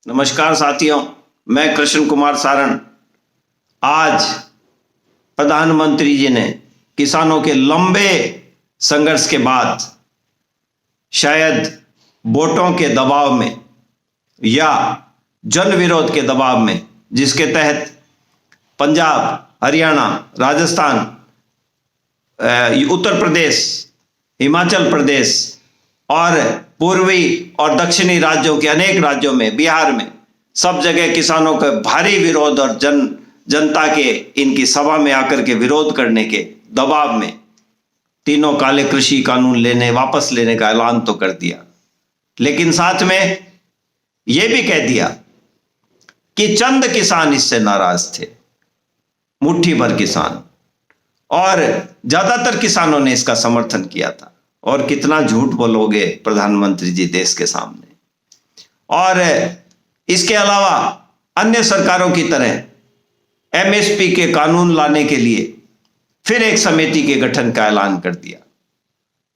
नमस्कार साथियों, मैं कृष्ण कुमार सारण। आज प्रधानमंत्री जी ने किसानों के लंबे संघर्ष के बाद शायद वोटों के दबाव में या जन विरोध के दबाव में, जिसके तहत पंजाब, हरियाणा, राजस्थान, उत्तर प्रदेश, हिमाचल प्रदेश और पूर्वी और दक्षिणी राज्यों के अनेक राज्यों में, बिहार में, सब जगह किसानों का भारी विरोध और जनता के इनकी सभा में आकर के विरोध करने के दबाव में तीनों काले कृषि कानून वापस लेने का ऐलान तो कर दिया, लेकिन साथ में यह भी कह दिया कि चंद किसान इससे नाराज थे, मुट्ठी भर किसान, और ज्यादातर किसानों ने इसका समर्थन किया था। और कितना झूठ बोलोगे प्रधानमंत्री जी देश के सामने। और इसके अलावा अन्य सरकारों की तरह एमएसपी के कानून लाने के लिए फिर एक समिति के गठन का ऐलान कर दिया,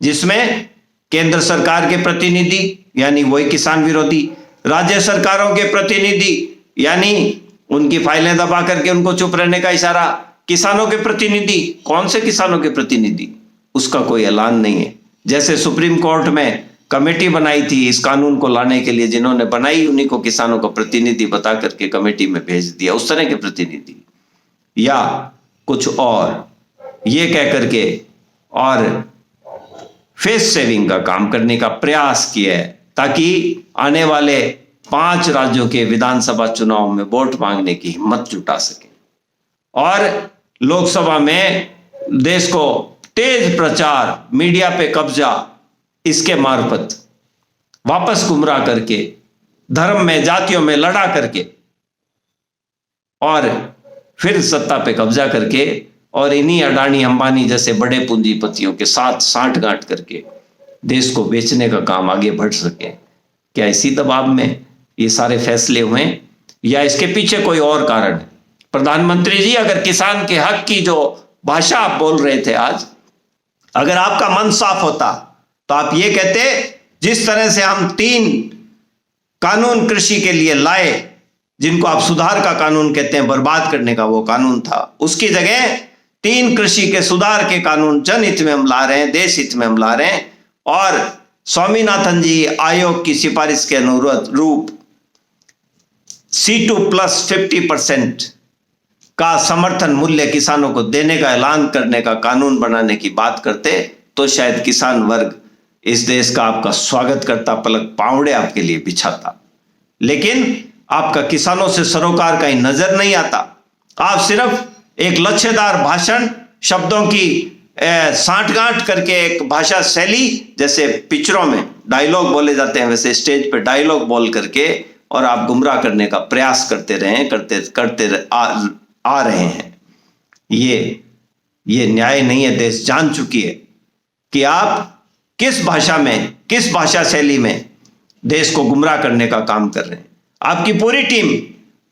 जिसमें केंद्र सरकार के प्रतिनिधि यानी वही किसान विरोधी, राज्य सरकारों के प्रतिनिधि यानी उनकी फाइलें दबा करके उनको चुप रहने का इशारा, किसानों के प्रतिनिधि, कौन से किसानों के प्रतिनिधि, उसका कोई ऐलान नहीं है। जैसे सुप्रीम कोर्ट में कमेटी बनाई थी इस कानून को लाने के लिए, जिन्होंने बनाई उन्हीं को किसानों का प्रतिनिधि बता करके कमेटी में भेज दिया, उस तरह के प्रतिनिधि या कुछ और, ये कह करके और फेस सेविंग का काम करने का प्रयास किया है, ताकि आने वाले 5 राज्यों के विधानसभा चुनाव में वोट मांगने की हिम्मत जुटा सके और लोकसभा में देश को तेज प्रचार, मीडिया पे कब्जा, इसके मार्फत वापस गुमराह करके, धर्म में, जातियों में लड़ा करके और फिर सत्ता पे कब्जा करके और इन्हीं अडानी अंबानी जैसे बड़े पूंजीपतियों के साथ सांठगांठ करके देश को बेचने का काम आगे बढ़ सके। क्या इसी दबाव में ये सारे फैसले हुए या इसके पीछे कोई और कारण है? प्रधानमंत्री जी, अगर किसान के हक की जो भाषा आप बोल रहे थे आज, अगर आपका मन साफ होता तो आप ये कहते, जिस तरह से हम 3 कानून कृषि के लिए लाए, जिनको आप सुधार का कानून कहते हैं, बर्बाद करने का वो कानून था, उसकी जगह 3 कृषि के सुधार के कानून जनहित में हम ला रहे हैं, देश हित में हम ला रहे हैं। और स्वामीनाथन जी आयोग की सिफारिश के अनुरूप C2 प्लस 50% का समर्थन मूल्य किसानों को देने का ऐलान करने का कानून बनाने की बात करते, तो शायद किसान वर्ग इस देश का आपका स्वागत करता, पलक पावड़े आपके लिए बिछाता। लेकिन आपका किसानों से सरोकार कहीं नजर नहीं आता। आप सिर्फ एक लच्छेदार भाषण, शब्दों की सांठगांठ करके एक भाषा शैली, जैसे पिक्चरों में डायलॉग बोले जाते हैं वैसे स्टेज पे डायलॉग बोल करके और आप गुमराह करने का प्रयास करते आ रहे हैं। ये न्याय नहीं है। देश जान चुकी है कि आप किस भाषा शैली में देश को गुमराह करने का काम कर रहे हैं। आपकी पूरी टीम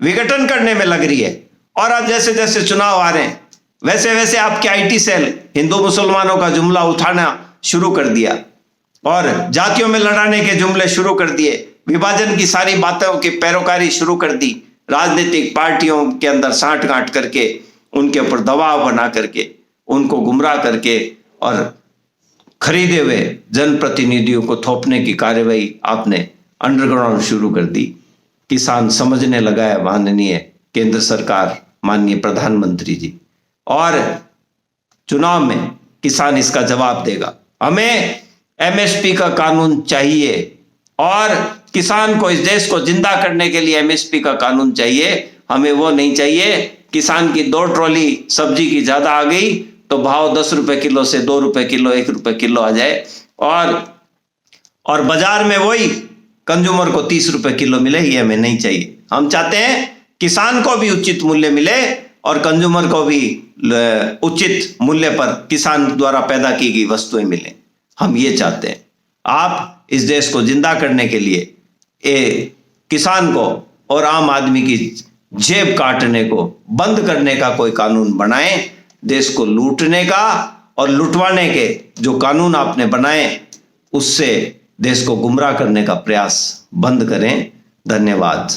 विघटन करने में लग रही है और अब जैसे जैसे चुनाव आ रहे हैं वैसे वैसे आपके आईटी सेल हिंदू मुसलमानों का जुमला उठाना शुरू कर दिया और जातियों में लड़ाने के जुमले शुरू कर दिए, विभाजन की सारी बातों की पैरोकारी शुरू कर दी, राजनीतिक पार्टियों के अंदर सांठगांठ करके उनके ऊपर दबाव बना करके उनको गुमराह करके और खरीदे हुए जनप्रतिनिधियों को थोपने की कार्यवाही आपने अंडरग्राउंड शुरू कर दी। किसान समझने लगा है माननीय केंद्र सरकार, माननीय प्रधानमंत्री जी, और चुनाव में किसान इसका जवाब देगा। हमें एमएसपी का कानून चाहिए और किसान को, इस देश को जिंदा करने के लिए एमएसपी का कानून चाहिए। हमें वो नहीं चाहिए किसान की 2 ट्रॉली सब्जी की ज्यादा आ गई तो भाव 10 रुपए किलो से 2 रुपए किलो, 1 रुपए किलो आ जाए और बाजार में वही कंज्यूमर को 30 रुपए किलो मिले। ये हमें नहीं चाहिए। हम चाहते हैं किसान को भी उचित मूल्य मिले और कंज्यूमर को भी उचित मूल्य पर किसान द्वारा पैदा की गई वस्तुएं मिले। हम ये चाहते हैं। आप इस देश को जिंदा करने के लिए किसान को और आम आदमी की जेब काटने को बंद करने का कोई कानून बनाएं। देश को लूटने का और लुटवाने के जो कानून आपने बनाए उससे देश को गुमराह करने का प्रयास बंद करें। धन्यवाद।